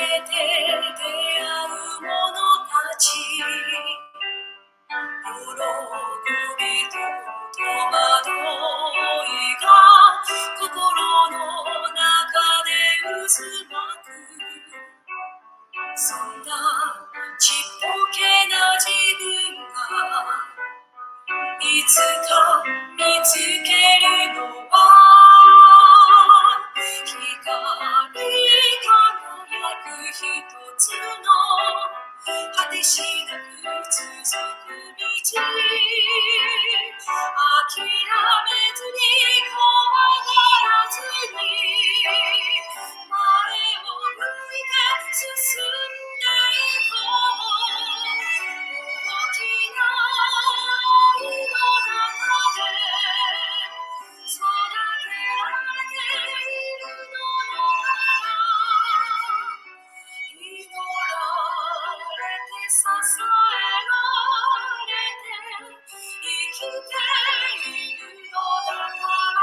て出会う者たち、喜びと戸惑いが心の中で渦巻く。そんなちっぽけな自分がいつか見つけるのは、光り輝く一つの果てしなく続く道。諦めずに怖がらずに前を向いて進んでいこう。大きな愛の中で育てられているのだから、祈られて支えられて生きているのだから。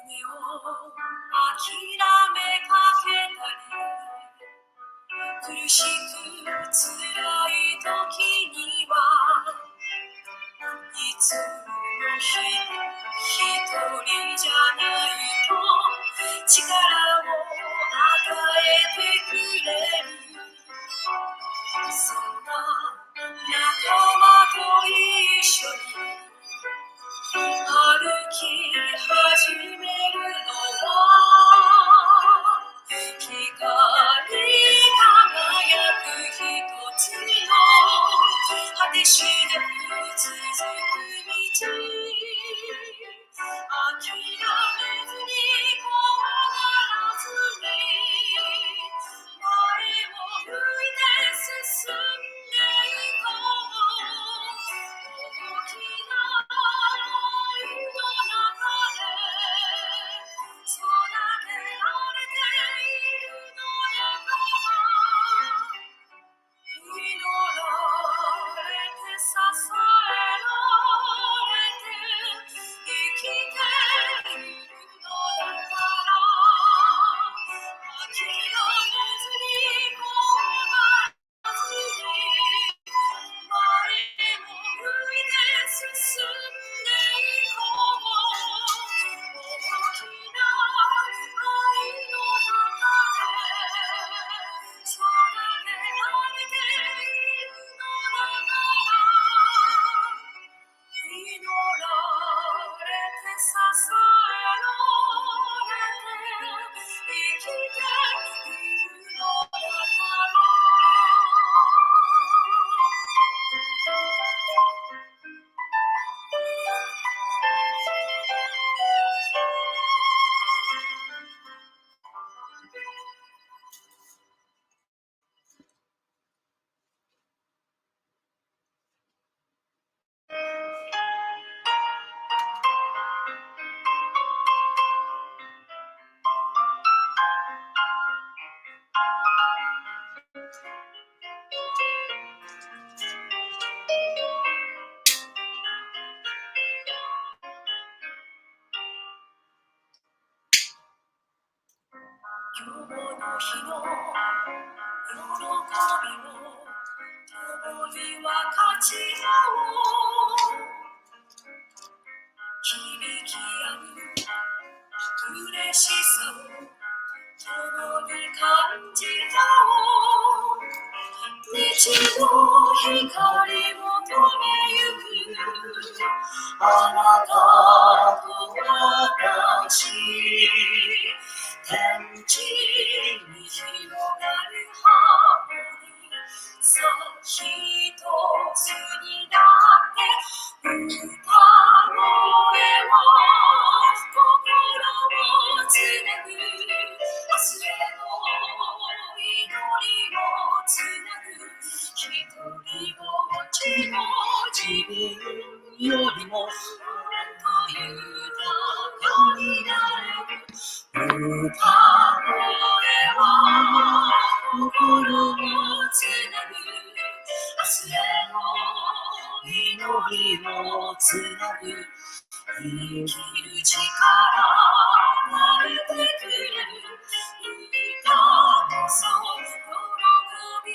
夢を諦めかけたり、苦しく辛い時にはいつも一人じゃないと力を与えてくれる。そんな仲間と一緒に歩き始めるのは、光り輝く一つの果てしなく続く道。諦めずに怖がらずに前を向いて進んでいこう。大きな愛の中で育てられているのだから、祈られて支えられて生きているのだから、諦めずに怖がらずに前を向いて進んでいこう。大きな愛の中で育てられているのだから、祈られて支えられて生きているのだから。今日の日の喜びを共に分かち合おう。響き合う嬉しさを共に感じ合おう。道の光を止めゆくあなたと私、天地に広がるハーモニーさあ一つになって歌声は心をつなぐ。明日への祈りをつなぐ。一人ぼっちの自分よりももっと豊かになれる。歌声は心をつなぐ。りをつなぐ生きる力与えてくれる歌こそ喜び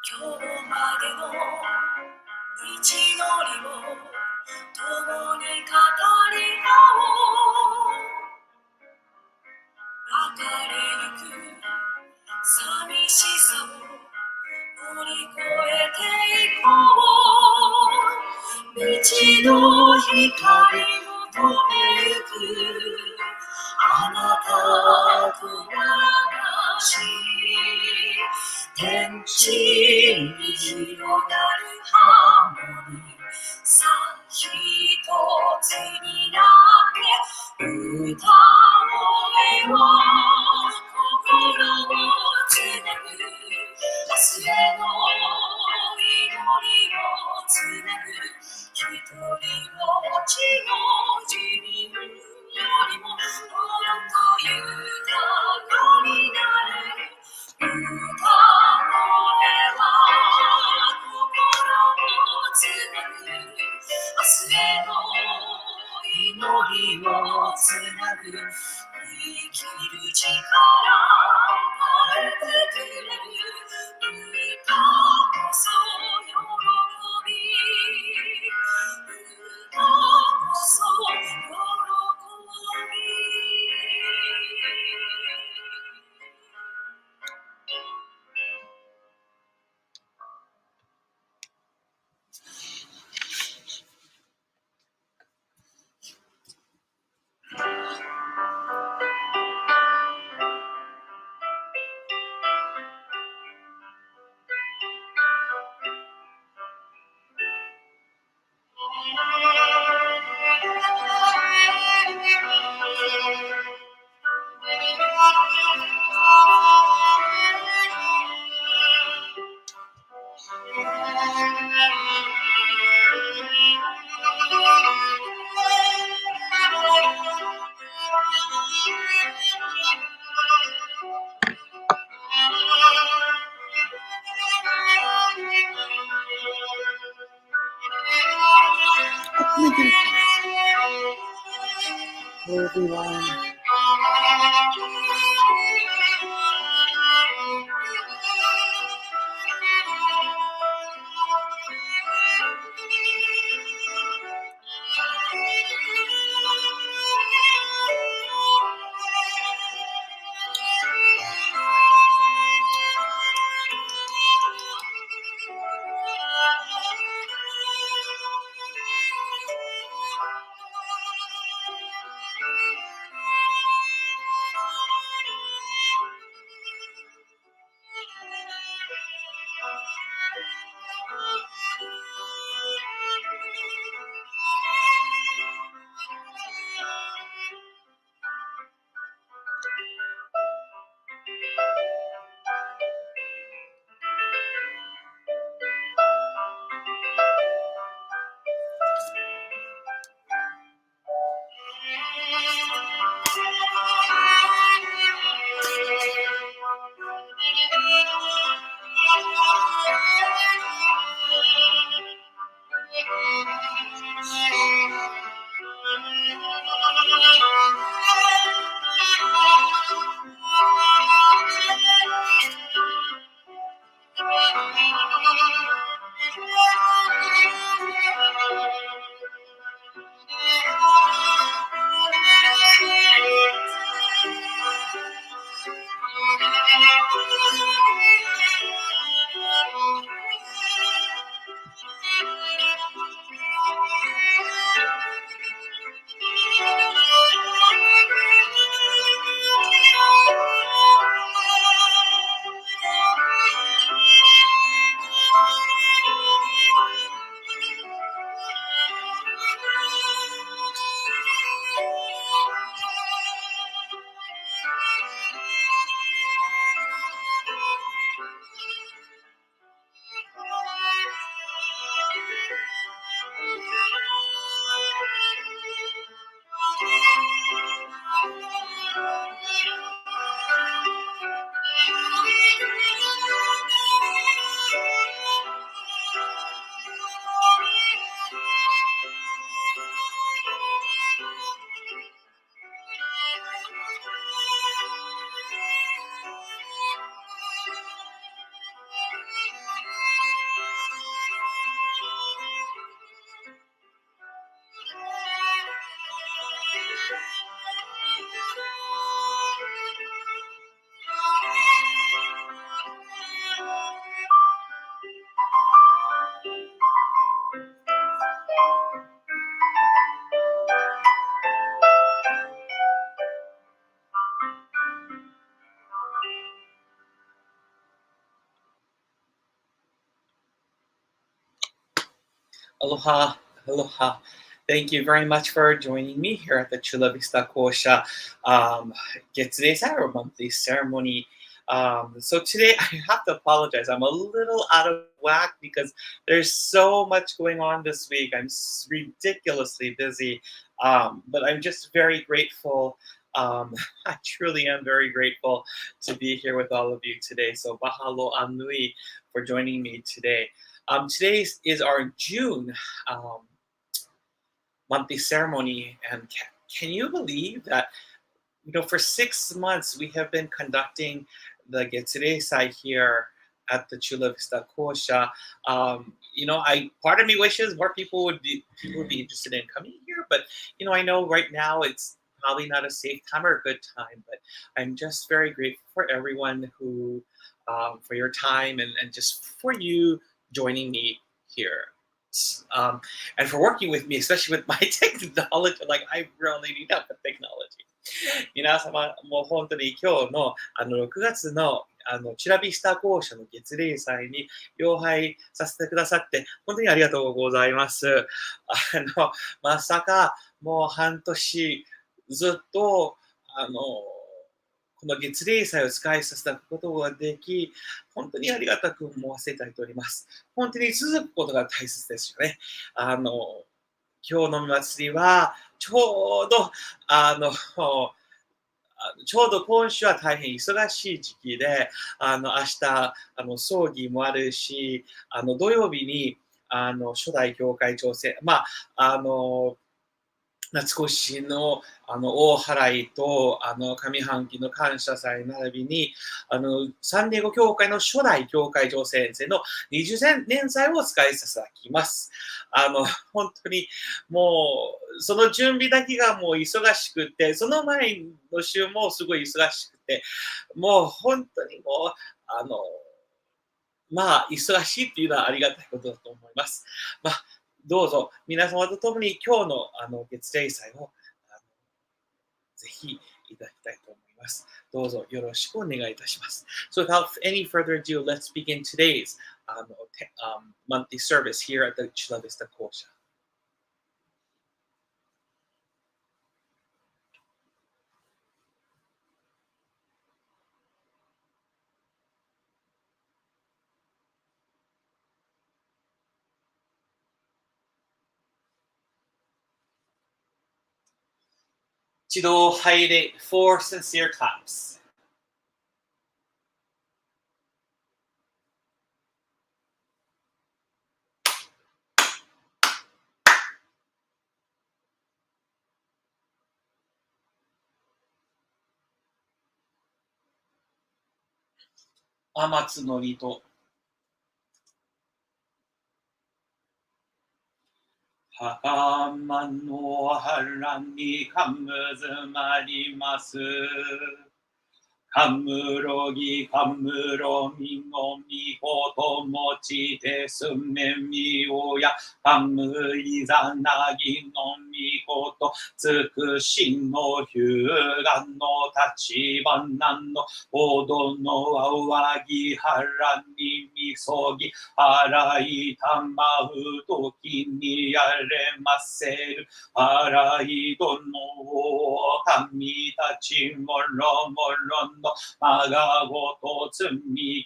今日までの道のりを共に語り合おう別れゆく寂しさを乗り越えていこう道の光求めゆくあなたと私天地に広がるハーモニーさあ一つになって歌声を心をつなぐ明日への祈りをつなぐ一人ぼっちの自分よりももっと豊かになれる歌声は心をつなぐ明日への祈りをつなぐ生きる力与えてくれる歌こそ喜び歌こそ喜び Aloha, aloha. Thank you very much for joining me here at the Chula Vista Kōsha Get Today's Our monthly ceremony. So today I have to apologize. I'm a little out of whack because there's so much going on this week. I'm ridiculously busy, but I'm just very grateful. I truly am very grateful to be here with all of you today. So mahalo anui for joining me today. Today is our June monthly ceremony, and can you believe that for 6 months we have been conducting the Getsurei side here at the Chula Vista Kōsha. I part of me wishes more people would be interested in coming here, but I know right now it's probably not a safe time or a good time. But I'm just very grateful for everyone who for your time and just for you joining me here. And for working with me, especially with my technology. Like, I really need help with technology. 皆様、もう本当に今日の6月のチュラビスタ講社の月例祭に邀拝させてくださって本当にありがとうございます。まさかもう半年ずっとこの月例祭を使いさせたことができ、本当にありがたく思わせていただいております。本当に続くことが大切ですよね。今日の祭りはちょうど今週は大変忙しい時期で、明日葬儀もあるし、土曜日に初代教会長制、夏越しの大払いと上半期の感謝祭並びにサンディエゴ教会の初代教会長先生の20年祭を使いさせていただきます。本当にもうその準備だけがもう忙しくて、その前の週もすごい忙しくて、もう本当にもう忙しいっていうのはありがたいことだと思います。どうぞ皆様と共に今日の月例祭をぜひいただきたいと思います。どうぞよろしくお願いいたします。So without any further ado, let's begin today's monthly service here at the Chula Vista Kōsha. 一度入れ for sincere claps. 天津のりと袴の腹にかむずまります。かむろぎかむろみのみこともちてすめみおやかむいざなぎのみことつくしのひゅうがんのたちばなのほどのあわぎはらにみそぎあらいたまうときにやれませるあらいどの神たちもろもろのまがごと罪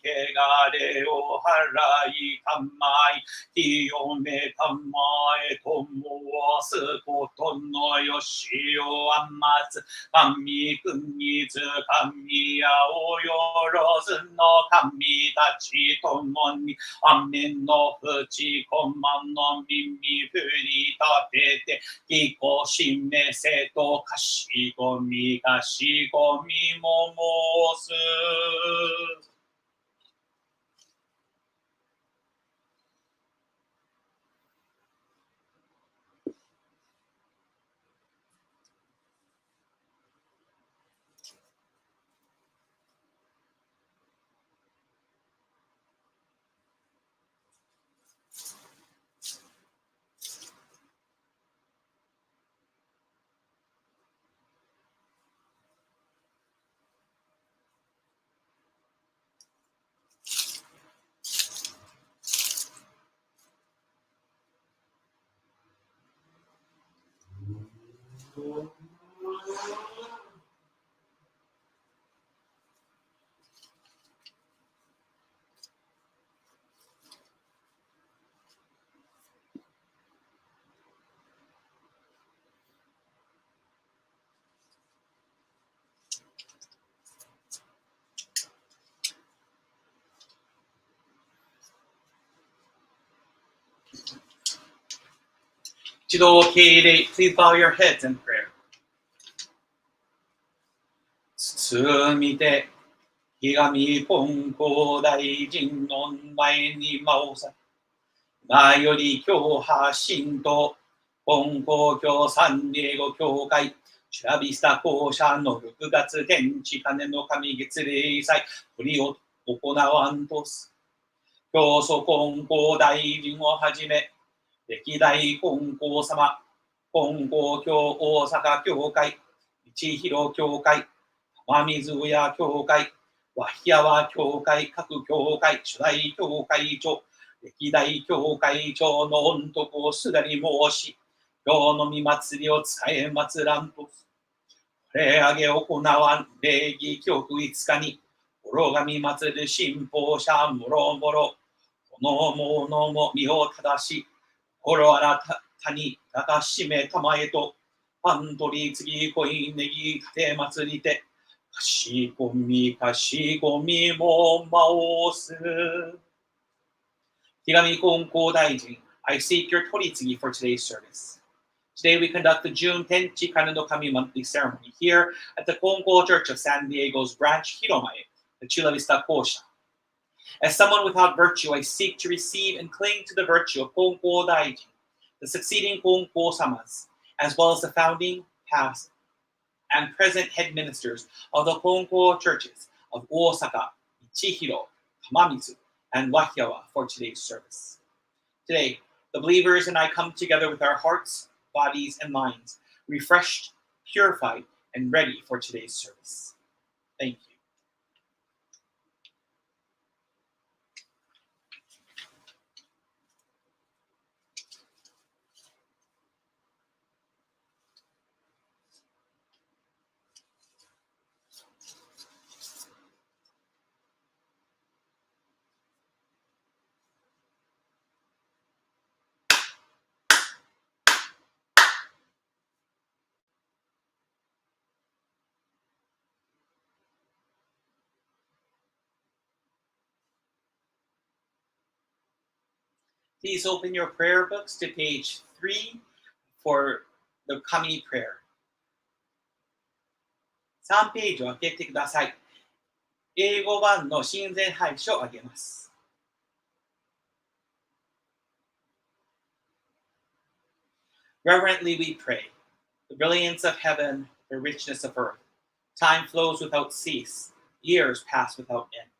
けがれを払いたまい清めたまえと申すことのよしをあまつ神国ず神やおよろずの神たちともに雨の淵こまの耳振り立てて聞こしめせとかしごみも申す。一度受け入れ、please bow your heads in prayer. 包みて、ひがみ金光大臣の前に間をさ、前より教派神道、金光教サンディエゴ教会、チュラビスタ講社の6月天地金の神月例祭、これを行わんとす。教祖金光大臣をはじめ、歴代金光様、金光教大阪教会、一広教会、玉水屋教会、和比山教会、各教会、初代教会長、歴代教会長の御徳をすがり申し、今日の御祭りを使え祭らんとす。これあげ行わん礼儀教区5日に、心神祭る信奉者もろもろ、この者も身を正し、心新たに高しめたまえと、パントリ次恋ネギ立て祭りて、かしこみも回す。手紙金光大臣、I seek your 取り次 for today's service. Today we conduct the June 10th Chikano no Kami monthly ceremony here at the Kōsha Church of San Diego's branch Hiromae, the Chula Vista Kōsha. As someone without virtue, I seek to receive and cling to the virtue of Kōsha Daijin, the succeeding Kōsha Samas, as well as the founding, past, and present head ministers of the Kōsha churches of Osaka, Ichihiro, Kamamizu, and Wahiawa for today's service. Today, the believers and I come together with our hearts, bodies, and minds, refreshed, purified, and ready for today's service. Thank you. Please open your prayer books to page 3 for the Kami prayer. 3ページを開けてください。英語版の親善拝書をあげます。Reverently we pray. The brilliance of heaven, the richness of earth. Time flows without cease. Years pass without end.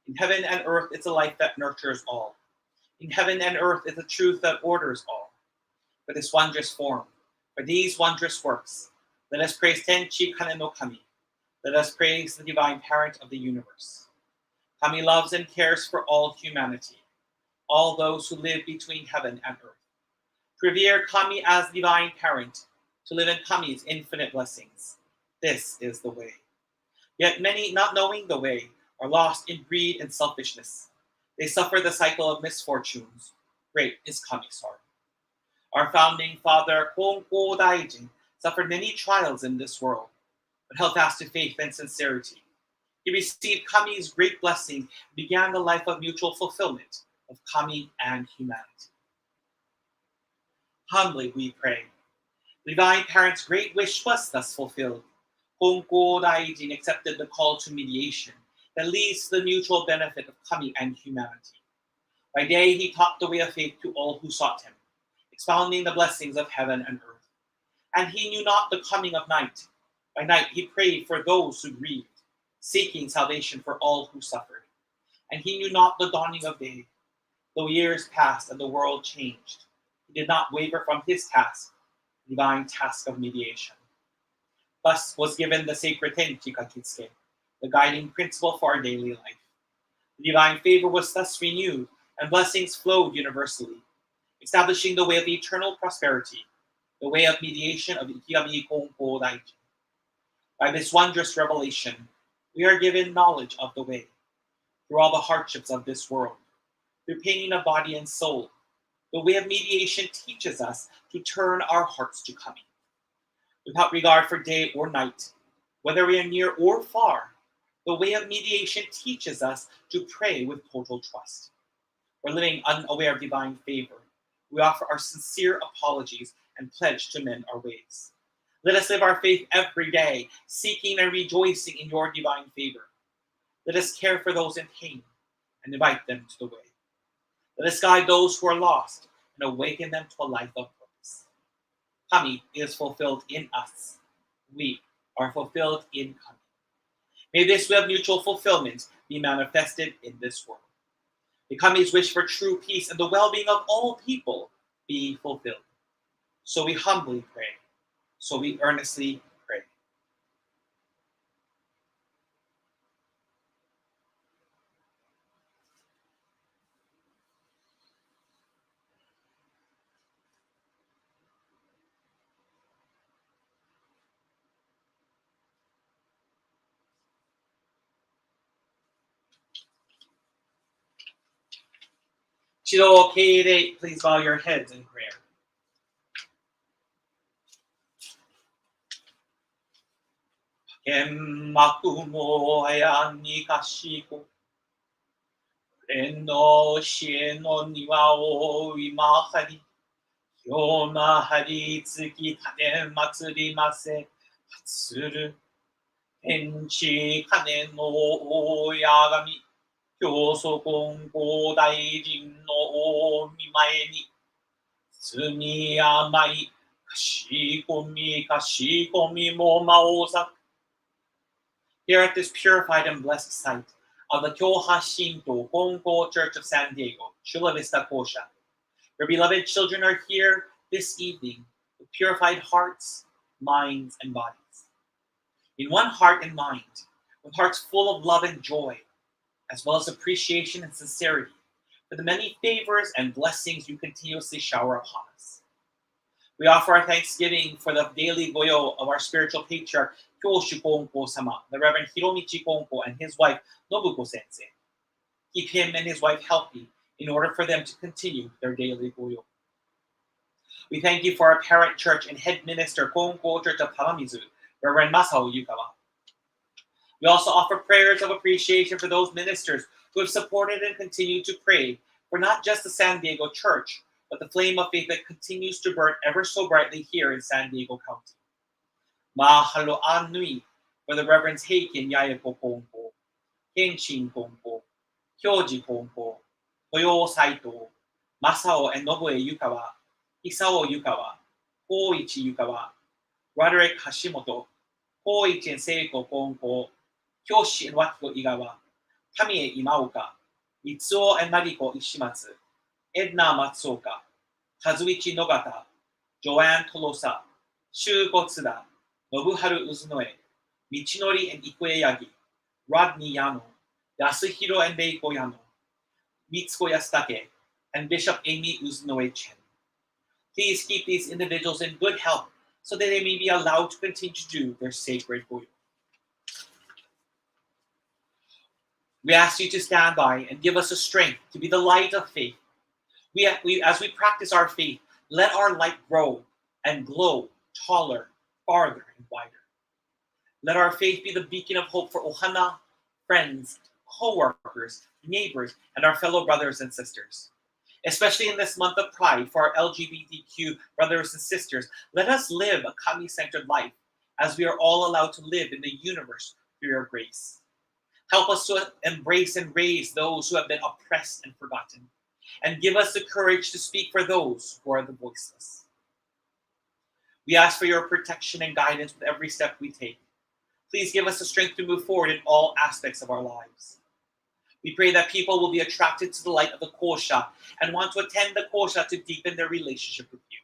In heaven and earth is a life that nurtures all. In heaven and earth is a truth that orders all. For this wondrous form, for these wondrous works, let us praise Tenchi Kane no Kami. Let us praise the divine parent of the universe. Kami loves and cares for all humanity, all those who live between heaven and earth. To revere Kami as divine parent, to live in Kami's infinite blessings. This is the way. Yet many, not knowing the way, are lost in greed and selfishness. They suffer the cycle of misfortunes. Great is Kami's sorrow. Our founding father, Kōsha Daijin, suffered many trials in this world, but held fast to faith and sincerity. He received Kami's great blessing and began the life of mutual fulfillment of Kami and humanity. Humbly we pray. The divine parent's great wish was thus fulfilled. Kōsha Daijin accepted the call to mediation that leads to the mutual benefit of Kami and humanity. By day, he taught the way of faith to all who sought him, expounding the blessings of heaven and earth. And he knew not the coming of night. By night, he prayed for those who grieved, seeking salvation for all who suffered. And he knew not the dawning of day. Though years passed and the world changed, he did not waver from his task, the divine task of mediation. Thus was given the sacred Tenchi Kakitsuke, the guiding principle for our daily life. The divine favor was thus renewed, and blessings flowed universally, establishing the way of eternal prosperity. the way of mediation of Ikigami Konko Daiji. By this wondrous revelation, we are given knowledge of the way, through all the hardships of this world, through pain of body and soul. The way of mediation teaches us to turn our hearts to Kami. Without regard for day or night, whether we are near or far, the way of mediation teaches us to pray with total trust. We're living unaware of divine favor. We offer our sincere apologies and pledge to mend our ways. Let us live our faith every day, seeking and rejoicing in your divine favor. Let us care for those in pain and invite them to the way. Let us guide those who are lost and awaken them to a life of purpose. Kami is fulfilled in us. We are fulfilled in Kami. May this way of mutual fulfillment be manifested in this world. May Kami's wish for true peace and the well-being of all people be fulfilled. So we humbly pray. So we earnestly pray. Chido Keirei, please bow your heads in prayer. Kenmakumo ayani kashiko. Reno shieno niwa o imahari. Yomahari tsuki taden matsuri hatsuru. Tenchi kane no oyagami. Kyoso kongo daijin no omimae ni. Tsumi amai kashikomi mo maosaku. Here at this purified and blessed site of the Kōsha Konko Church of San Diego, Chula Vista Kōsha, your beloved children are here this evening with purified hearts, minds, and bodies. In one heart and mind, with hearts full of love and joy, as well as appreciation and sincerity for the many favors and blessings you continuously shower upon us. We offer our thanksgiving for the daily goyo of our spiritual patriarch, Kōsha Konko-sama, the Reverend Hiromichi Konko, and his wife, Nobuko Sensei. Keep him and his wife healthy in order for them to continue their daily goyo. We thank you for our parent church and head minister, Konko Church of Tamamizu, Reverend Masao Yukawa. We also offer prayers of appreciation for those ministers who have supported and continue to pray for not just the San Diego Church, but the flame of faith that continues to burn ever so brightly here in San Diego County. Mahaloan nui for the Reverends Heikin Yayako Konko, Kenshin Konko, Kyoji Konko, Toyo Saito, Masao and Nobue Yukawa, Hisao Yukawa, Koichi Yukawa, Roderick Hashimoto, Koichi and Seiko Konko, Kyoshi and Wakiko Igawa, Kamie Imaoka, Mitsuo and Mariko Ishimatsu, Edna Matsuoka, Kazuichi Nogata, Joanne Tolosa, Shugo Tsuda, Nobuharu Uzunoe, Michinori and Ikue Yagi, Rodney Yano, Yasuhiro and Reiko Yano, Mitsuko Yasutake, and Bishop Amy Uzunoe Chen. Please keep these individuals in good health so that they may be allowed to continue to do their sacred goyo. We ask you to stand by and give us the strength to be the light of faith. As we practice our faith, let our light grow and glow taller, farther, and wider. Let our faith be the beacon of hope for ohana, friends, co-workers, neighbors, and our fellow brothers and sisters. Especially in this month of Pride for our LGBTQ brothers and sisters, let us live a Kami-centered life as we are all allowed to live in the universe through your grace. Help us to embrace and raise those who have been oppressed and forgotten, and give us the courage to speak for those who are the voiceless. We ask for your protection and guidance with every step we take. Please give us the strength to move forward in all aspects of our lives. We pray that people will be attracted to the light of the Kōsha and want to attend the Kōsha to deepen their relationship with you.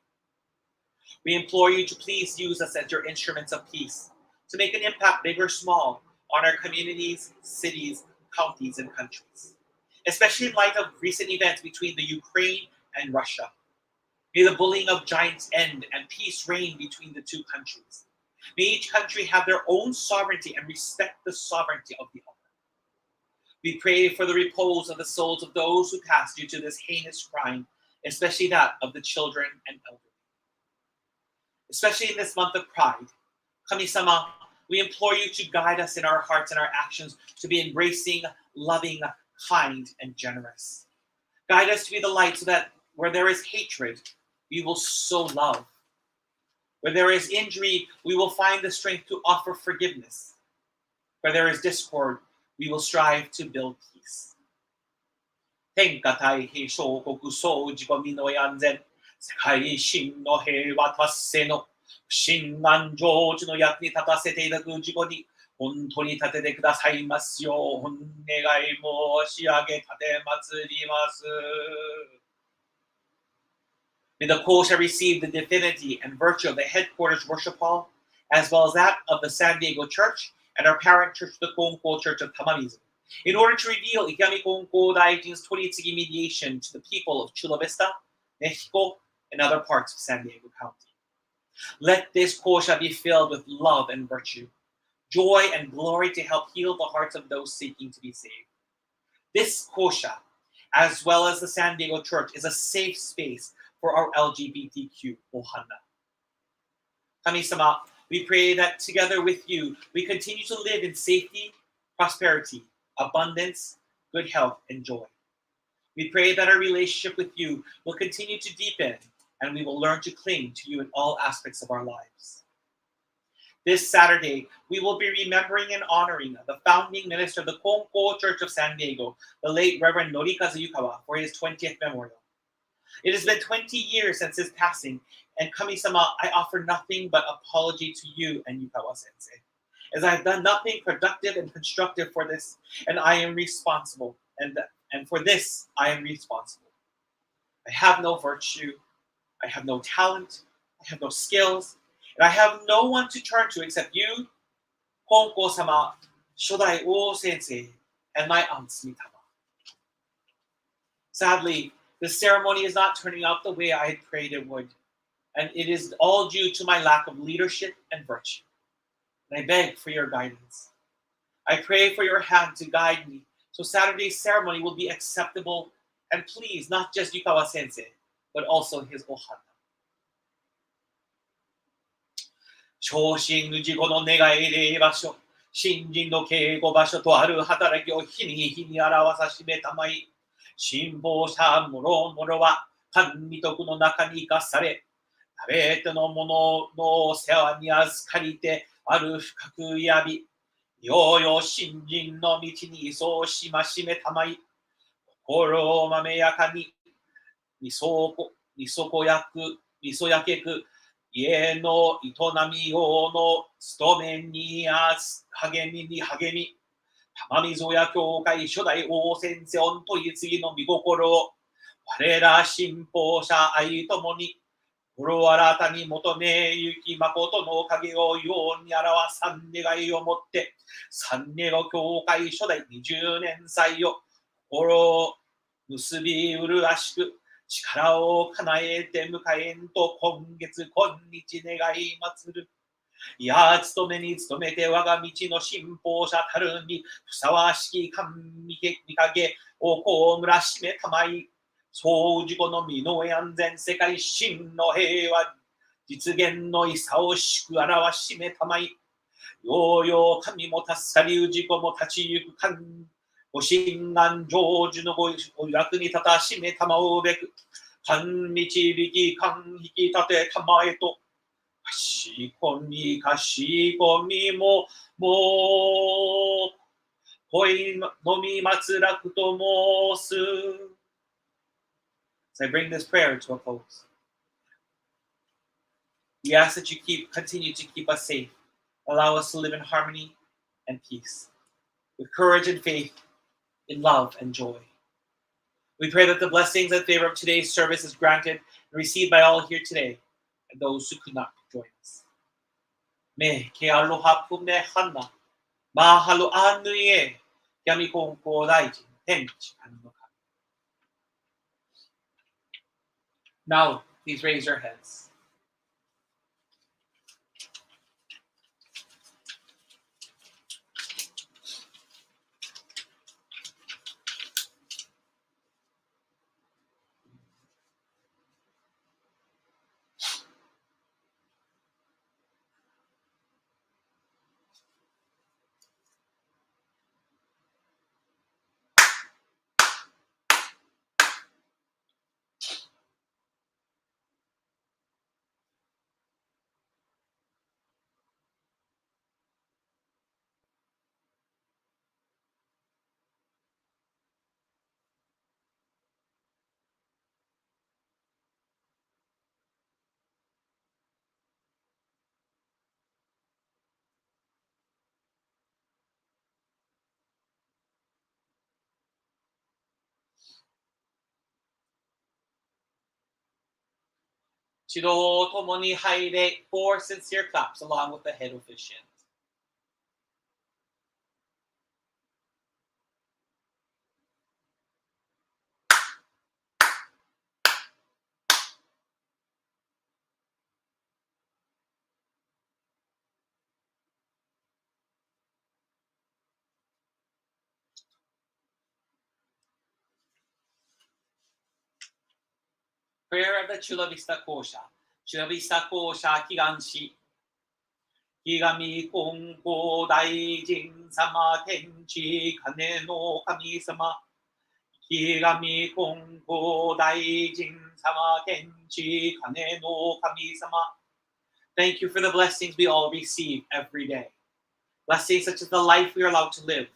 We implore you to please use us as your instruments of peace, to make an impact, big or small, on our communities, cities, counties, and countries, especially in light of recent events between the Ukraine and Russia. May the bullying of giants end and peace reign between the two countries. May each country have their own sovereignty and respect the sovereignty of the other. We pray for the repose of the souls of those who passed due to this heinous crime, especially that of the children and elderly. Especially in this month of Pride, Kami-sama, we implore you to guide us in our hearts and our actions to be embracing, loving, kind, and generous. Guide us to be the light so that where there is hatred, we will sow love. Where there is injury, we will find the strength to offer forgiveness. Where there is discord, we will strive to build peace. 天下太平、小国総自己身の安全、世界真の平和達成の真安成就の役に立たせていただく自己に本当に立ててくださいますようお願い申し上げ立てまつります。May the Kōsha receive the divinity and virtue of the headquarters worship hall, as well as that of the San Diego Church and our parent church, the Konko Church of Tamamizu, in order to reveal Ikami Konko Daijin's 20-tsugi mediation to the people of Chula Vista, Mexico, and other parts of San Diego County. Let this Kōsha be filled with love and virtue, joy and glory to help heal the hearts of those seeking to be saved. This Kōsha, as well as the San Diego Church, is a safe space for our LGBTQ ohana. Kami-sama, we pray that together with you, we continue to live in safety, prosperity, abundance, good health, and joy. We pray that our relationship with you will continue to deepen, and we will learn to cling to you in all aspects of our lives. This Saturday, we will be remembering and honoring the founding minister of the Konko Church of San Diego, the late Reverend Norikazu Yukawa, for his 20th memorial. It has been 20 years since his passing, and Kami-sama, I offer nothing but apology to you and Yukawa-sensei, as I have done nothing productive and constructive for this, and I am responsible, and for this, I am responsible. I have no virtue, I have no talent, I have no skills, and I have no one to turn to except you, Konko-sama, Shodai O-sensei, and my aunt Sumitama. Sadly, the ceremony is not turning out the way I had prayed it would, and it is all due to my lack of leadership and virtue. And I beg for your guidance. I pray for your hand to guide me, so Saturday's ceremony will be acceptable and please not just Yukawa Sensei, but also his ohana. 昇進の自己の願い礼場所、新人の警護場所とある働きを日に日に表さしめたまい、信奉者もろもろは神御徳の中に生かされ、すべてのものの世話に預かりてある深くやび、ようよ新人の道にそうしましめたまい、心をまめやかに、みそやけく、家の営み用の務めに励み、玉溝や教会初代王先生御とい次の御心を、我ら信奉者愛ともに、心新たに求めゆき誠のおかげをように表さん願いをもって、三ネゴ教会初代20年祭を心を結びうるらしく、力を叶えて迎えんと今月今日願い祭る。いや勤めに勤めて我が道の信奉者たるにふさわしき神御影をこむらしめたまい。そう自己の身の安全世界真の平和実現のいさをしく表しめたまい。ようよう神もたっさりう自己も立ちゆく神ご神願成就のご役に立たしめたまうべく、神導き、神引き立てたまえと、かしこみも、恋のみ松楽と申す。So I bring this prayer to a close. We ask that you continue to keep us safe, allow us to live in harmony and peace, with courage and faith, in love and joy. We pray that the blessings and favor of today's service is granted and received by all here today and those who could not join us. Me ke aloha pume hana, mahalo anui e, yami konko daijin, tenchi kami no kami. Now, Please raise your heads. Chido tomoni haire 4 sincere claps along with the head officiant. Prayer of the Chula Vista Kōsha. Chula Vista Kōsha Kiganshi. Kigami Kongo Daijin Sama Tenchi Kane no Kami Sama. Kigami Kongo Daijin Sama Tenchi Kane no Kami Sama. Thank you for the blessings we all receive every day. Blessings such as the life we are allowed to live.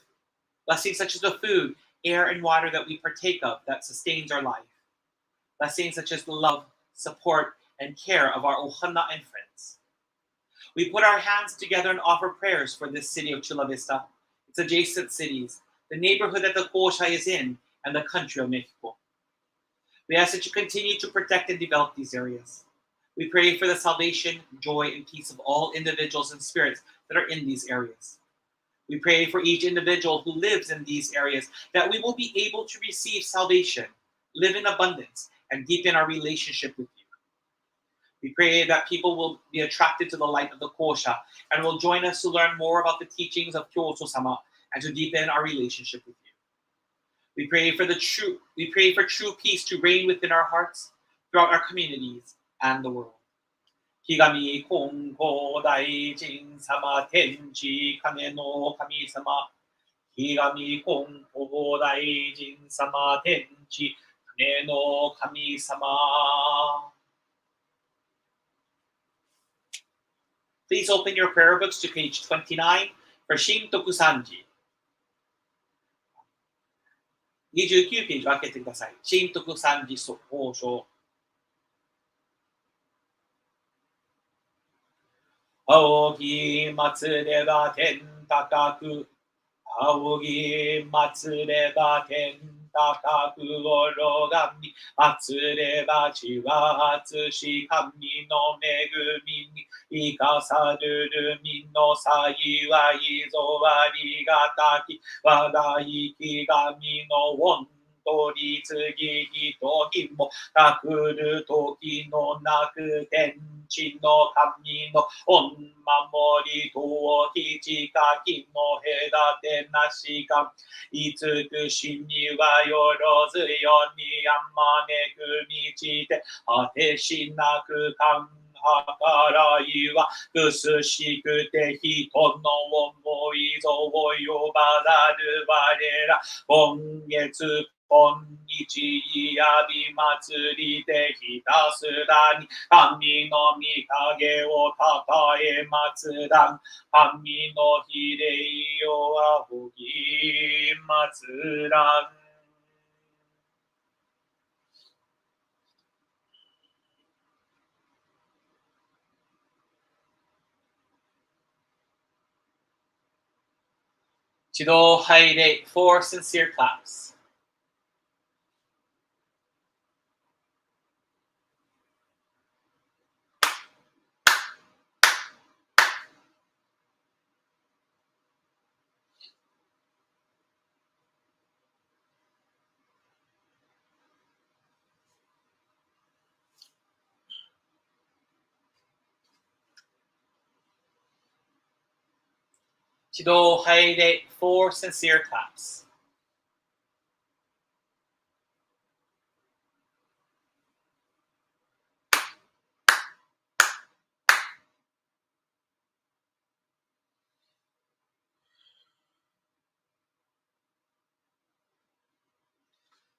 Blessings such as the food, air, and water that we partake of that sustains our life. Blessings such as the love, support, and care of our ohana and friends. We put our hands together and offer prayers for this city of Chula Vista, its adjacent cities, the neighborhood that the Kōsha is in, and the country of Mexico. We ask that you continue to protect and develop these areas. We pray for the salvation, joy, and peace of all individuals and spirits that are in these areas. We pray for each individual who lives in these areas that we will be able to receive salvation, live in abundance, and deepen our relationship with you. We pray that people will be attracted to the light of the Kōsha and will join us to learn more about the teachings of Kōsha-sama and to deepen our relationship with you. We pray for true peace to reign within our hearts, throughout our communities, and the world. Kigami Kongo Daijin Sama Tenchi Kane no Kami Sama. Kigami Kongo Daijin Sama Tenchi Kane no Kami Sama. Please open your prayer books to page 29 for Shintoku Sanji. 29ページを開けてください。新徳三次法書。仰ぎ祭れば天高く。仰ぎ祭れば天高く拝み。祭れば地は厚し神の恵みに生かさるるみの幸いぞありがたき。我が生き神の恩取り次ぎときもかくる時のなく天地の神の恩守りときちかきも隔てなしか慈しみはよろずよにあまねく道で果てしなく感からいはくすしくて人の思いぞを呼ばざる我ら今月今日やび祭りでひたすらに神の御影をたたえ祭らん神の比例を仰ぎ祭らん一度拝礼 4 sincere claps. 一度入れ 4 sincere claps.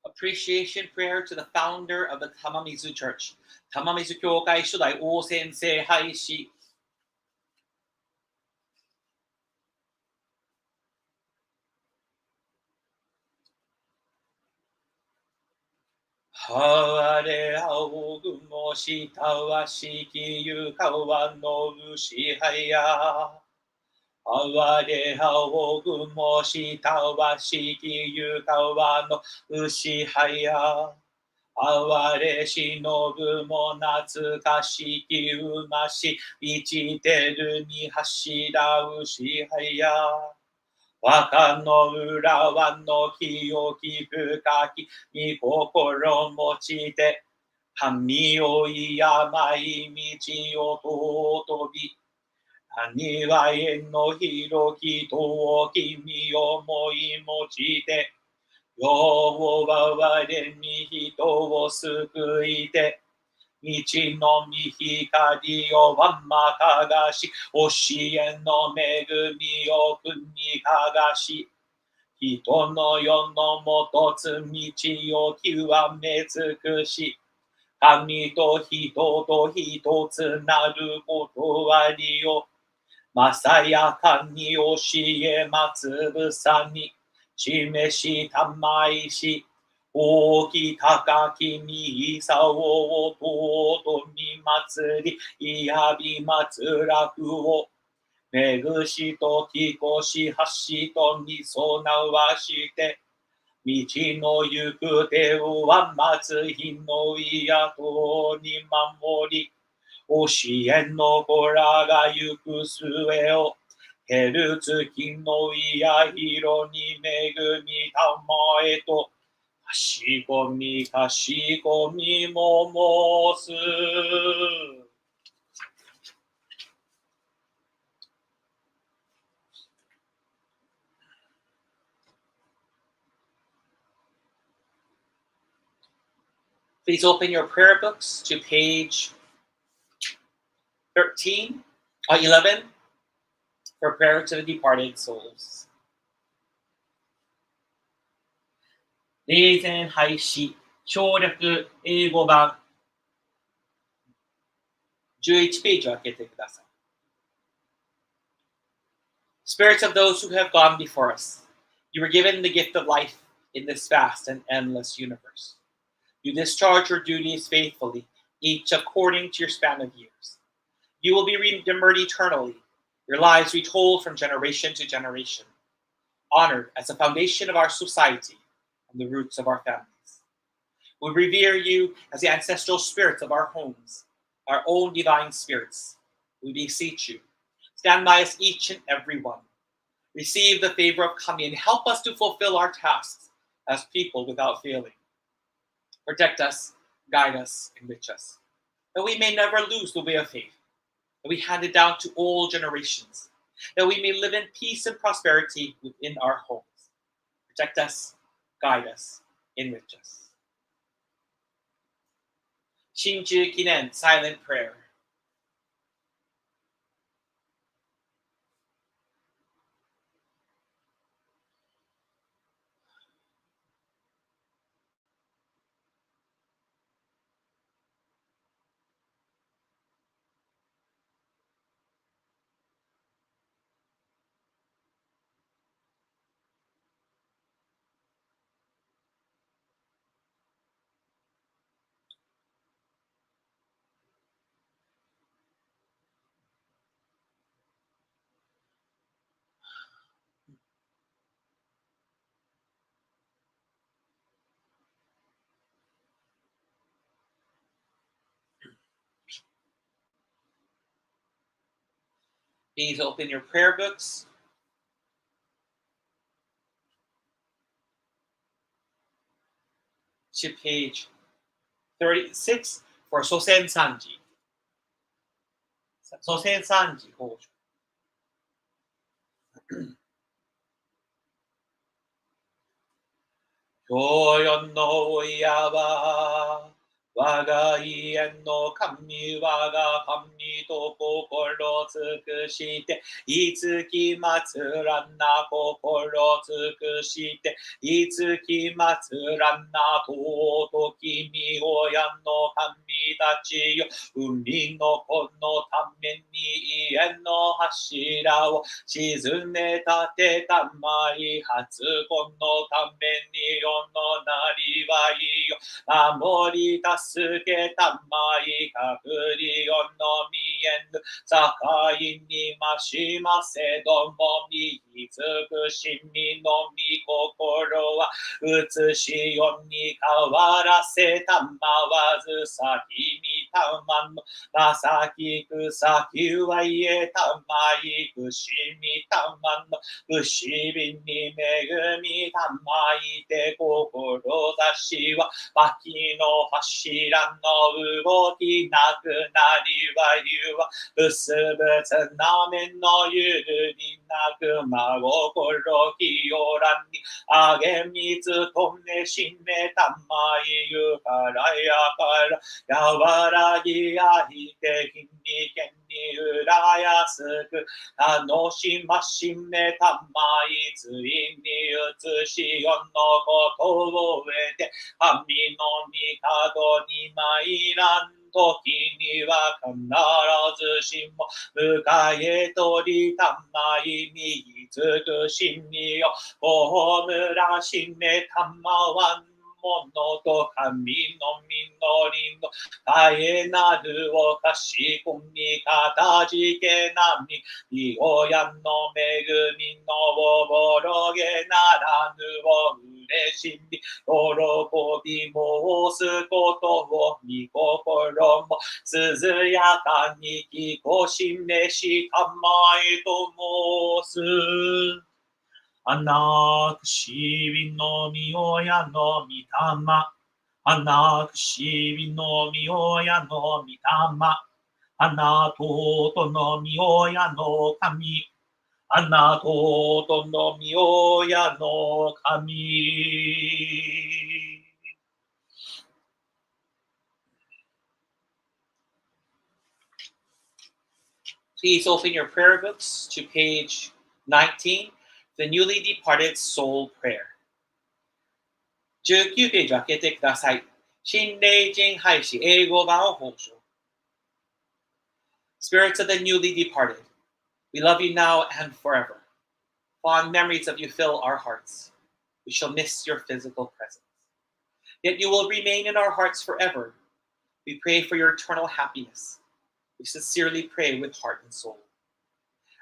Appreciation prayer to the founder of the Tamamizu Church. 玉水教会初代王先生廃止。はれ青雲下はしきゆ川の牛はや。あれ青雲下はしきゆ川の牛はや。あれしのぶも懐かしき馬しいちてるに柱牛はや。若の浦和の清き深きに心持ちて神をい山い道を尊び谷は縁の広きと君を思い持ちて世は我に人を救いて道の御光をわんまかがし、教えの恵みを国かがし、人の世のもとつ道を極め尽くし、神と人と一つなることありを、まさやかに教えまつぶさに、示したまいし、大き高きにいさを尊み祭り、いやび祭らくを、めぐしときこし橋とに備わして、道の行く手をはまつ日のいやとに守り、教えの子らが行く末を、ヘルツキのいや広に恵みたまえと、かしこみかしこみも申す。Please open your prayer books to page 11 for prayer to the departed souls. 霊前廃止省略英語版11ページを開けてください。Spirits of those who have gone before us, you were given the gift of life in this vast and endless universe. You discharge your duties faithfully, each according to your span of years. You will be remembered eternally, your lives retold from generation to generation, honored as the foundation of our society and the roots of our families. We revere you as the ancestral spirits of our homes, our own divine spirits. We beseech you, stand by us each and every one. Receive the favor of coming and help us to fulfill our tasks as people without failing. Protect us, guide us, enrich us, that we may never lose the way of faith, that we hand it down to all generations, that we may live in peace and prosperity within our homes. Protect us, guide us, enrich us. 新中記念 Silent Prayer. Please open your prayer books to page 36 for 祖先三時。祖先三時法書。今日の親は我が家の神、我が神と心尽くして、いつき祭らんな心尽くして、いつき祭らんな尊き御親の神たちよ、海の子のために家の柱を沈め立てたまい、初子のために世のなりわいよ、守り助けたまい、かくりよのみえぬ境にましませども、み尽くしみのみ心は写しよに変わらせたまわず、先にたまのまさきくさきは言えたまい、くしみたまの不死びに恵みたまいて、志は脇の柱の動きなくなりはゆは、薄々なめのゆるりなく真心清らにあげみつとめしめたまい、ゆからやからやわらぎあいて、日にけにうらやすく楽しましめたまい、ついに移しよのことを得て、神の帝に参らん時には必ずしも迎え取りたまい、右尽くしみよ葬らしめたまわんものと、神の実りの絶えなるをかしこみかたじけなみ、い親の恵みのおぼろげならぬを嬉しみ、喜び申すことを御心も涼やかにきこしめしたまえと申す。あなくしびのみ親の御霊、あなくしびのみ親の御霊、あなととのみ親の神、あなととのみ親の神。Please open your prayer books to page 19, The Newly Departed Soul Prayer. 19ページを開けてください。新霊人廃止英語版を本書。Spirits of the newly departed, we love you now and forever. Fond memories of you fill our hearts. We shall miss your physical presence. Yet you will remain in our hearts forever. We pray for your eternal happiness. We sincerely pray with heart and soul.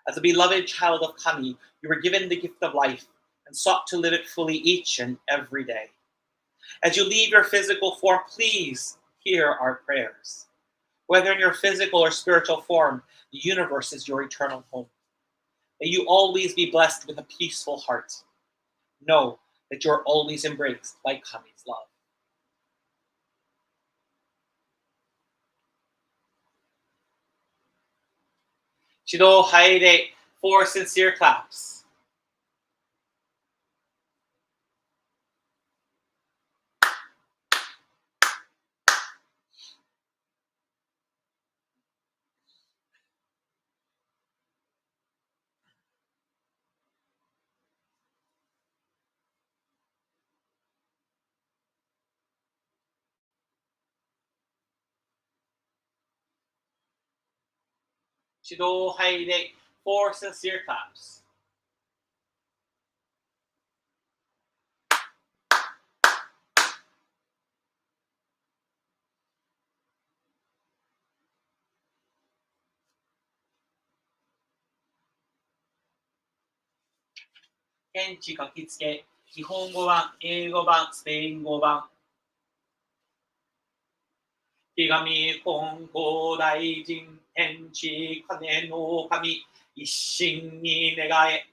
As a beloved child of Kami, you were given the gift of life and sought to live it fully each and every day. As you leave your physical form, please hear our prayers. Whether in your physical or spiritual form, the universe is your eternal home. May you always be blessed with a peaceful heart. Know that you are always embraced by Kami's love. Shido Haide, 4 sincere claps. Shido Haide, 4 sincere claps. Kenchi 書きつけ、日本語版、英語版、スペイン語版。ひがみ金光大臣、天地金の神、一心に願え。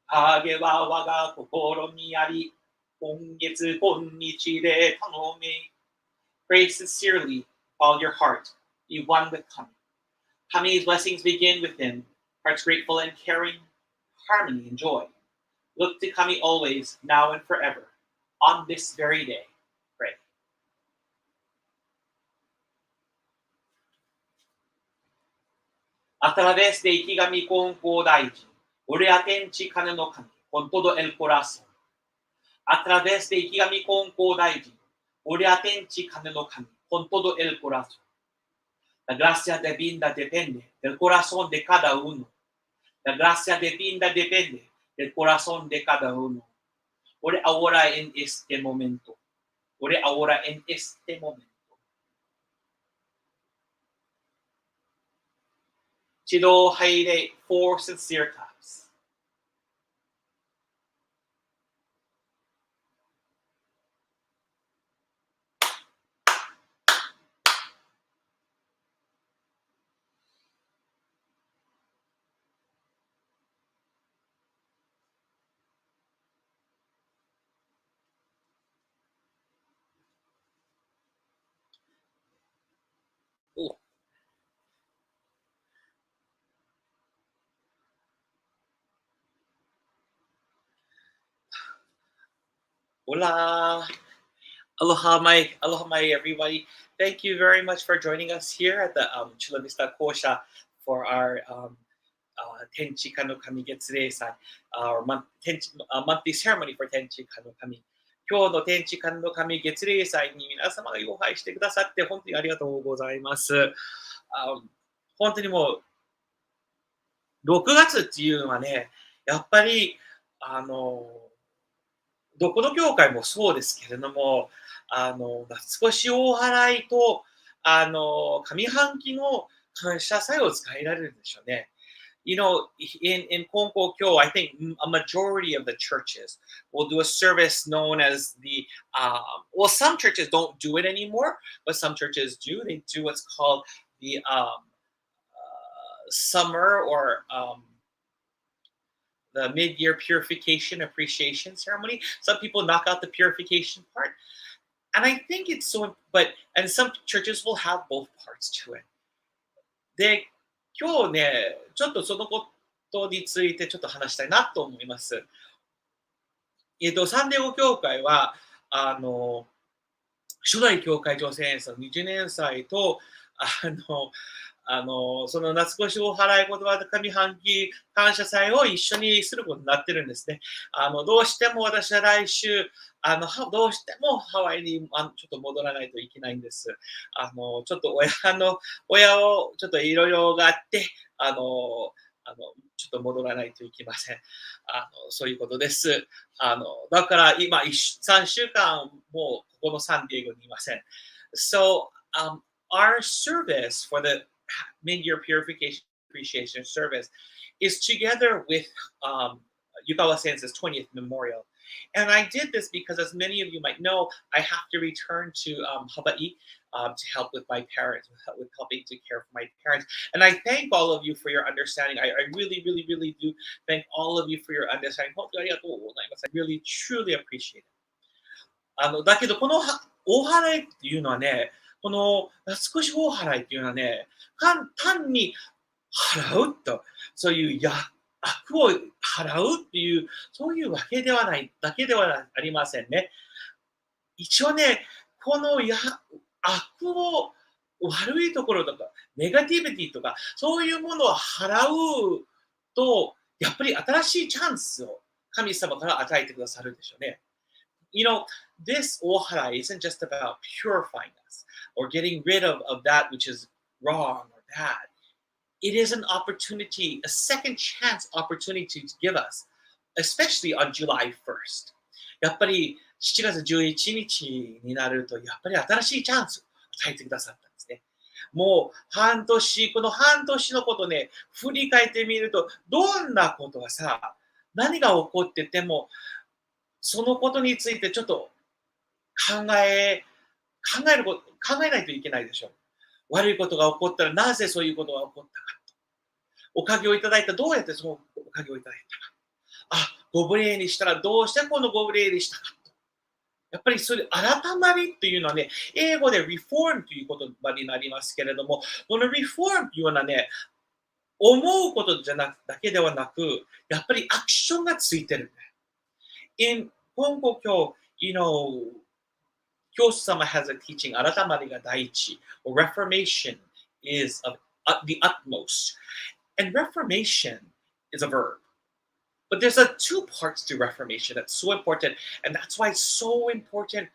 影は我が心にあり、今月今日で頼め。Pray sincerely, all your heart, be one with Kami. Kami's blessings begin within, hearts grateful and caring, harmony, and joy. Look to Kami always, now and forever. On this very day, pray. A través de Ikigami Konko Daiji, ore atenci kane no kami, con todo el corazón. A través de Ikigami Konko Daiji, ore atenci kane no kami, con todo el corazón. La gracia divina depende del corazón de cada uno. La gracia divina depende del corazón de cada uno. Ore ahora en este momento. Ore ahora en este momento. Chido haire 4 sincere taps. Hola. Aloha, my everybody. Thank you very much for joining us here at the Chula Vista Kōsha for our Tenchi Kano Kami Getsurei-sai, our monthly ceremony for Tenchi Kano Kami. 今日の天地観の神月例祭に皆様がご拝してくださって本当にありがとうございます。本当にもう6月っていうのはね、やっぱりどこの教会もそうですけれども、夏越し大払いと上半期の感謝祭を使いられるんでしょうね。You know, in Konkokyo, I think a majority of the churches will do a service known as the, well, some churches don't do it anymore, but some churches do. They do what's called the summer or the mid-year purification appreciation ceremony. Some people knock out the purification part. And I think it's so, and some churches will have both parts to it. で、今日ね、ちょっとそのことについてちょっと話したいなと思います。サンディエゴ教会は、初代教会長先生の20年祭と、その夏越し大払い言葉上半期感謝祭を一緒にすることになってるんですね。どうしても私は来週、どうしてもハワイにちょっと戻らないといけないんです。ちょっと親をちょっといろいろがあって、ちょっと戻らないといけません。そういうことです。だから今3週間もここのサンディエゴにいません。So, our service for the mid-year purification appreciation service is together with Yukawa Sensei's 20th memorial. And I did this because, as many of you might know, I have to return to Hawaii to help with my parents, with helping to care for my parents. And I thank all of you for your understanding. I really, really, really do thank all of you for your understanding. I really, truly appreciate it. だけど、この大払いっていうのはね、この夏越し大払いっていうのはね、単に払うと、そういう悪を払うっていう、そういうわけではない、だけではありませんね。一応ね、この悪を、悪いところとか、ネガティビティとか、そういうものを払うと、やっぱり新しいチャンスを神様から与えてくださるでしょうね。You know, this oharai isn't just about purifying us or getting rid of that which is wrong or bad. It is an opportunity, a second chance opportunity to give us, especially on July 1st. やっぱり7月11日になると、やっぱり新しいチャンスを与えてくださったんですね。もうこの半年のことね、振り返ってみると、どんなことがさ、何が起こってても、そのことについてちょっと考えないといけないでしょう。悪いことが起こったらなぜそういうことが起こったか。おかげをいただいた、どうやってそのおかげをいただいたか。ご無礼にしたらどうしてこのご無礼にしたか。やっぱりそれ、改まりっていうのはね、英語で reform という言葉になりますけれども、この reform というのはね、思うことじゃなくだけではなく、やっぱりアクションがついてるね。In 本国教、教師様 has a teaching, 改まりが第一、or Reformation is of the utmost. And Reformation is a verb. But there's two parts to Reformation that's so important, and that's why it's so important.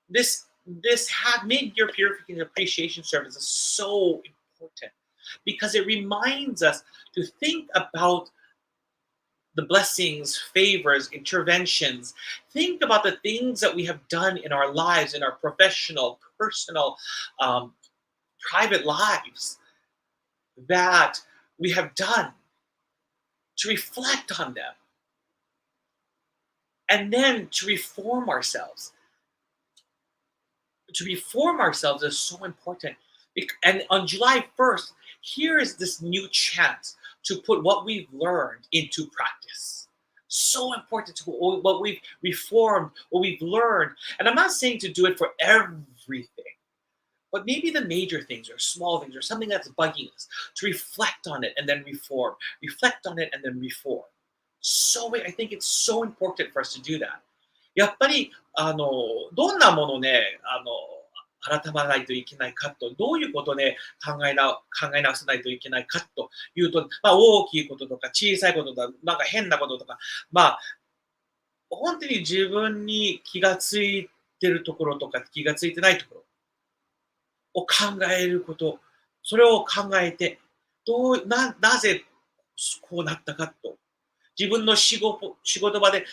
This mid-year purification appreciation service is so important because it reminds us to think about the blessings, favors, interventions. Think about the things that we have done in our lives, in our professional, personal, private lives that we have done, to reflect on them, and then to reform ourselves. To reform ourselves is so important. And on July 1st, here is this new chance to put what we've learned into practice. So important to what we've reformed, what we've learned. And I'm not saying to do it for everything, but maybe the major things or small things or something that's bugging us, to reflect on it and then reform. Reflect on it and then reform. So I think it's so important for us to do that. やっぱり、どんなものをね、改まらないといけないかと、どういうことをね、考え直さないといけないかというと、大きいこととか小さいこととか、なんか変なこととか、本当に自分に気がついてるところとか、気がついてないところを考えること、それを考えて、なぜこうなったかと。自分の仕事場で、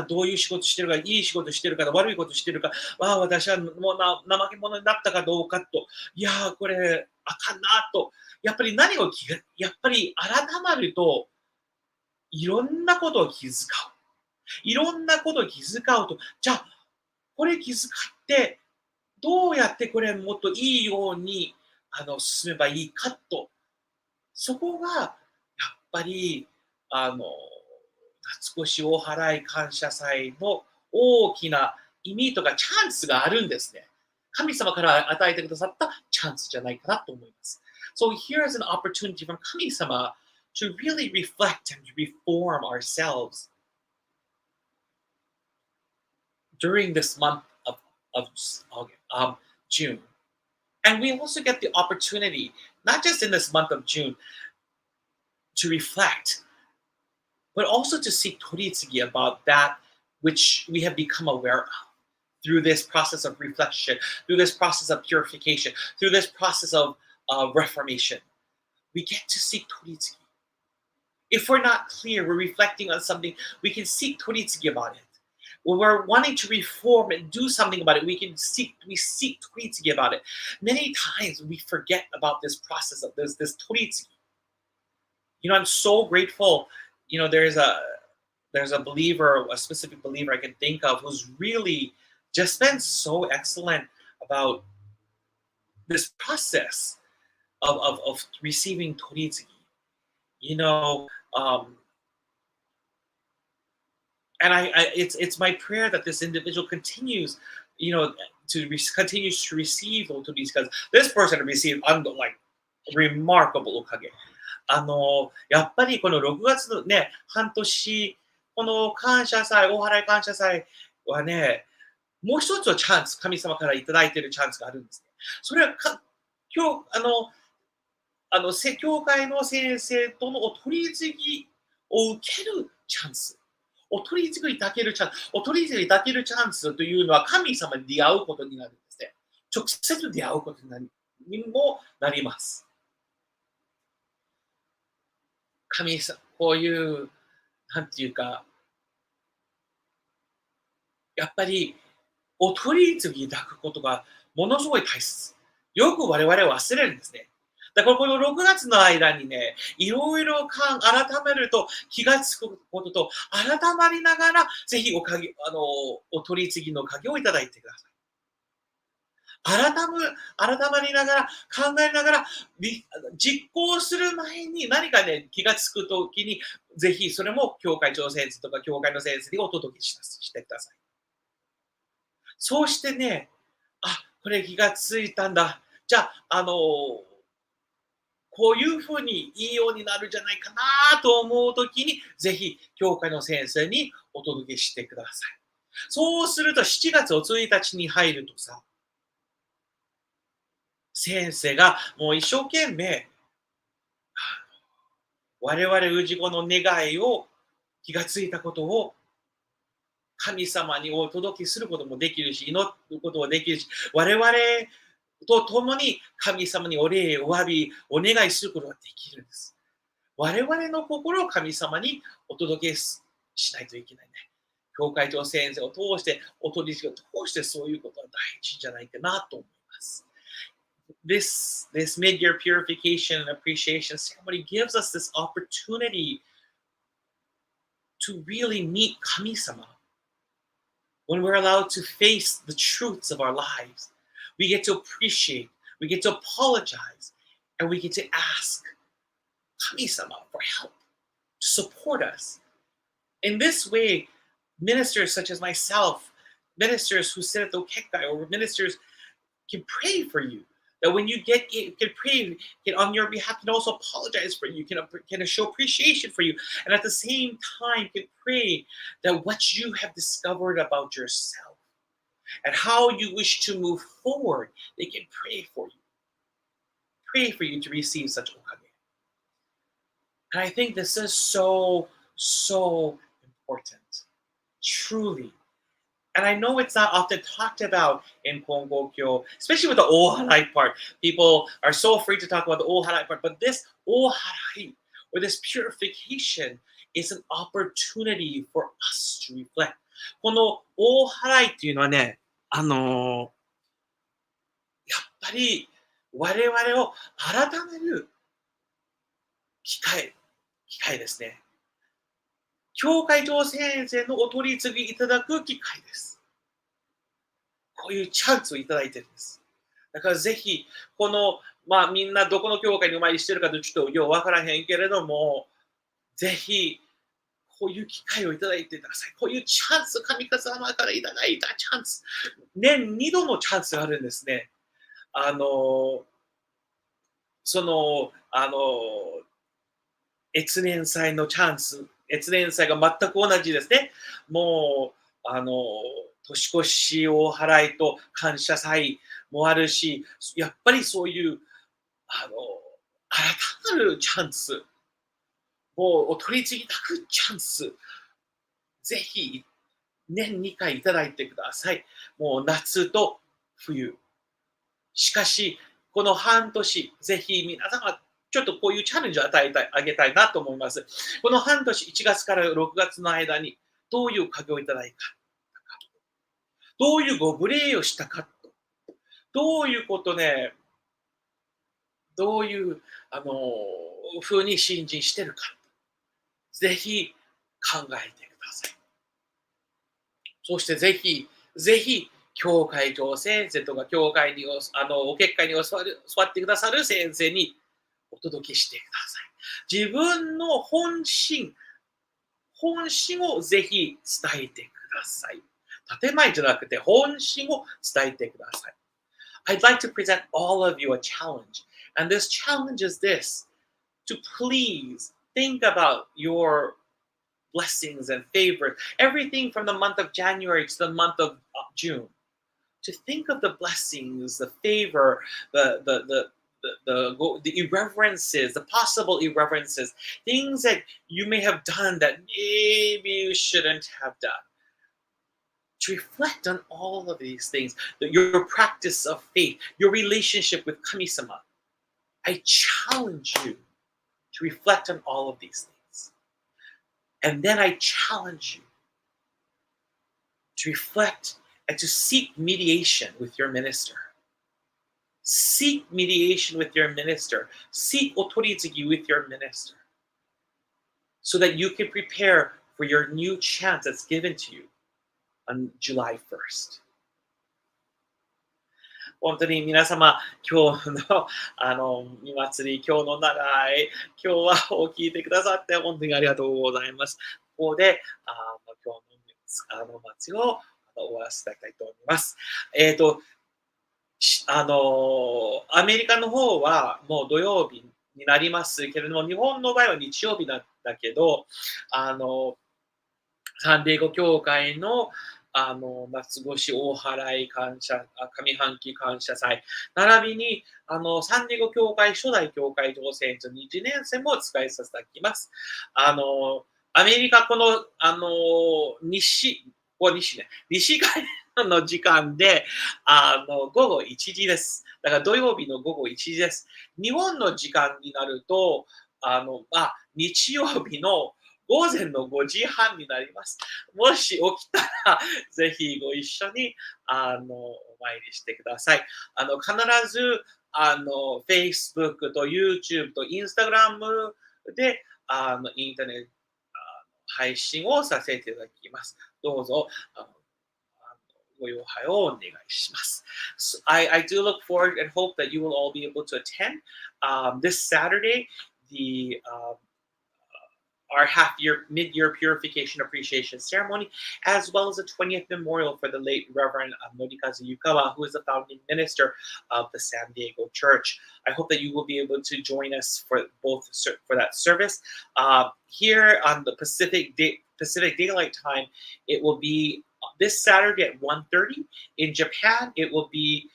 どういう仕事してるか、いい仕事してるか、悪いことしてるか、私はもう怠け者になったかどうかと、いやー、これ、あかんなと、やっぱりやっぱり改まると、いろんなことを気遣う。いろんなことを気遣うと、じゃあ、これ気遣って、どうやってこれもっといいように進めばいいかと、そこが、やっぱり、少しお祓い感謝祭の大きな意味とかチャンスがあるんですね。神様から与えてくださったチャンスじゃないかなと思います。So here is an opportunity from 神様 to really reflect and reform ourselves during this month of June. And we also get the opportunity, not just in this month of June, to reflect, but also to seek toritsugi about that which we have become aware of through this process of reflection, through this process of purification, through this process of reformation. We get to seek toritsugi. If we're not clear, we're reflecting on something, we can seek toritsugi about it. When we're wanting to reform and do something about it, we seek toritsugi about it. Many times we forget about this process of this toritsugi. I'm so grateful. There's a believer, a specific believer I can think of who's really just been so excellent about this process of receiving toritsugi. And it's my prayer that this individual continues, continues to receive toritsugi, because this person received remarkable okage. やっぱりこの6月のね、半年、この感謝祭、大払い感謝祭はね、もう一つのチャンス、神様からいただいているチャンスがあるんですね。それは今日、教会の先生とのお取り次ぎを受けるチャンス。お取り次ぎいただけるチャンス。お取り次ぎいただけるチャンスというのは神様に出会うことになるんですね。直接出会うことにもなります。神様、こういう、なんていうか、やっぱり、お取り次ぎいただくことがものすごい大切。よく我々は忘れるんですね。だからこの6月の間にね、いろいろ改めると気がつくことと、改まりながら、ぜひお取り次ぎの鍵をいただいてください。改まりながら、考えながら、実行する前に何かね、気がつくときに、ぜひそれも教会長先生とか教会の先生にお届けしてください。そうしてね、これ気がついたんだ。じゃあ、こういうふうにいいようになるんじゃないかなと思うときに、ぜひ、教会の先生にお届けしてください。そうすると、7月1日に入るとさ、先生がもう一生懸命、我々氏子の願いを気がついたことを神様にお届けすることもできるし、祈ることもできるし、我々と共に神様にお礼、お詫び、お願いすることができるんです。我々の心を神様にお届けしないといけないね。教会長先生を通して、お取り次ぎを通してそういうことが大事じゃないかなと思います。This mid-year purification and appreciation ceremony gives us this opportunity to really meet 神様 when we're allowed to face the truths of our lives. We get to appreciate, we get to apologize, and we get to ask 神様 for help, to support us. In this way, ministers such as myself, ministers who sit at the Kekai, or ministers can pray for you. That when you can pray on your behalf, can also apologize for you, can show appreciation for you, and at the same time can pray that what you have discovered about yourself and how you wish to move forward, they can pray for you to receive such okage. And I think this is so important, truly. And I know it's not often talked about in Kongokyo, especially with the Oharai part. People are so afraid to talk about the Oharai part, but this Oharai, or this purification, is an opportunity for us to reflect. このOharaiっていうのはね、やっぱり我々を改める機会ですね。教会長先生のお取り次ぎいただく機会です。こういうチャンスをいただいてるんです。だからぜひ、この、みんなどこの教会にお参りしてるかとちょっとようわからへんけれども、ぜひ、こういう機会をいただいてください。こういうチャンス、神様からいただいたチャンス。年2度のチャンスがあるんですね。越年祭のチャンス。越年祭が全く同じですね。もう、年越しを払いと感謝祭もあるし、やっぱりそういう、新たなるチャンス、もうお取り次ぎたくチャンス、ぜひ、年2回いただいてください。もう夏と冬。しかし、この半年、ぜひ皆様、ちょっとこういうチャレンジをあげたいなと思います。この半年、1月から6月の間に、どういう影をいただいたか、どういうご無礼をしたか、どういうことね、どういう風に信心してるか、ぜひ考えてください。そしてぜひ、教会長先生とか、教会にお結界に座ってくださる先生にお届けしてください。自分の本心をぜひ伝えてください。建前じゃなくて本心を伝えてください。I'd like to present all of you a challenge. And this challenge is this, to please think about your blessings and favors, everything from the month of January to the month of June. To think of the blessings, the favor, the irreverences, the possible irreverences, things that you may have done that maybe you shouldn't have done. To reflect on all of these things, your practice of faith, your relationship with Kami-sama. I challenge you to reflect on all of these things. And then I challenge you to reflect and to seek mediation with your minister. Seek mediation with your minister. Seek otoritsugi with your minister. So that you can prepare for your new chance that's given to you on July 1st. 本当に皆様、今日の見祭り、今日の長い、今日は聞いてくださって本当にありがとうございます。ここで、今日の祭りを終わらせていただきたいと思います。アメリカの方はもう土曜日になりますけれども、日本の場合は日曜日だけど、サンディエゴ教会の夏越し大払い感謝、上半期感謝祭、並びにサンディエゴ教会初代教会同選挙1年生も使いさせていただきます。アメリカこの、西海岸の時間で、午後1時です。だから土曜日の午後1時です。日本の時間になると、日曜日の午前の5時半になります。もし起きたら、ぜひご一緒に、お参りしてください。必ず、Facebook と YouTube と Instagram で、インターネット配信をさせていただきます。どうぞ、ご用配をお願いします。So I do look forward and hope that you will all be able to attend this Saturday, our mid-year purification appreciation ceremony, as well as the 20th memorial for the late Reverend Norikazu Yukawa, who is the founding minister of the San Diego Church. I hope that you will be able to join us for that service. Here on the Pacific Daylight Time, it will be this Saturday at 1:30. In Japan, it will be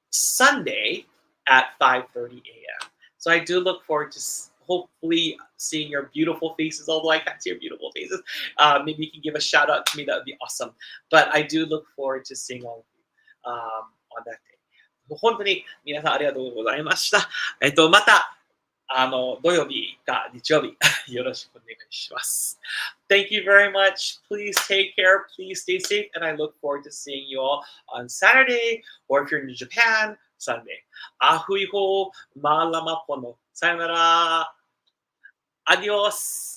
Sunday at 5:30 a.m. So I do look forward to hopefully seeing your beautiful faces, although I can't see your beautiful faces. Maybe you can give a shout out to me, that would be awesome. But I do look forward to seeing all of you on that day. 本当に皆さんありがとうございました。また、土曜日か日曜日、よろしくお願いします。Thank you very much. Please take care. Please stay safe. And I look forward to seeing you all on Saturday, or if you're in Japan, Sunday. アフイホーマーラマポノ。さよなら。Adios.